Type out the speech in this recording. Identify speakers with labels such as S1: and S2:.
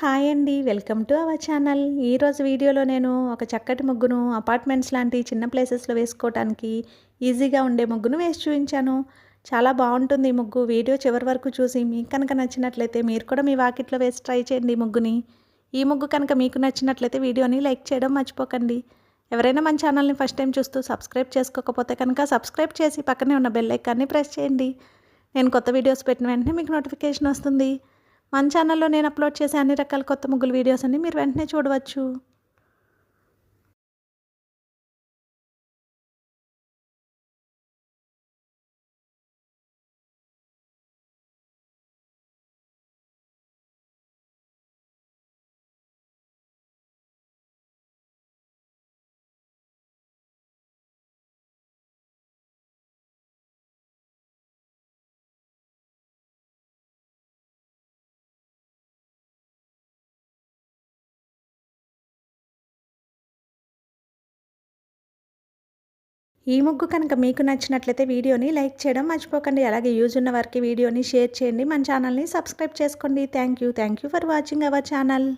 S1: Hi అండి. Welcome to our channel. ఈరోజు వీడియోలో నేను ఒక చక్కటి ముగ్గును అపార్ట్మెంట్స్ లాంటి చిన్న ప్లేసెస్‌లో వేసుకోవటానికి ఈజీగా ఉండే ముగ్గును వేసి చూపించాను. చాలా బాగుంటుంది ఈ ముగ్గు. వీడియో చివరి వరకు చూసి మీకు కనుక నచ్చినట్లయితే మీరు కూడా మీ వాకిట్లో వేసి ట్రై చేయండి ఈ ముగ్గుని. ఈ ముగ్గు కనుక మీకు నచ్చినట్లయితే వీడియోని లైక్ చేయడం మర్చిపోకండి. ఎవరైనా మన ఛానల్ని ఫస్ట్ టైం చూస్తూ సబ్స్క్రైబ్ చేసుకోకపోతే కనుక సబ్స్క్రైబ్ చేసి పక్కనే ఉన్న బెల్ ఐకాన్ని ప్రెస్ చేయండి. నేను కొత్త వీడియోస్ పెట్టిన వెంటనే మీకు నోటిఫికేషన్ వస్తుంది. మన ఛానల్లో నేను అప్లోడ్ చేసే అన్ని రకాల కొత్త ముగ్గుల వీడియోస్ అన్ని మీరు వెంటనే చూడవచ్చు. ఈ ముగ్గు కనుక మీకు నచ్చినట్లయితే వీడియోని లైక్ చేయడం మర్చిపోకండి. అలాగే యూజ్ ఉన్న వారికి వీడియోని షేర్ చేయండి. మన ఛానల్ని సబ్స్క్రైబ్ చేసుకోండి. Thank you for watching our channel.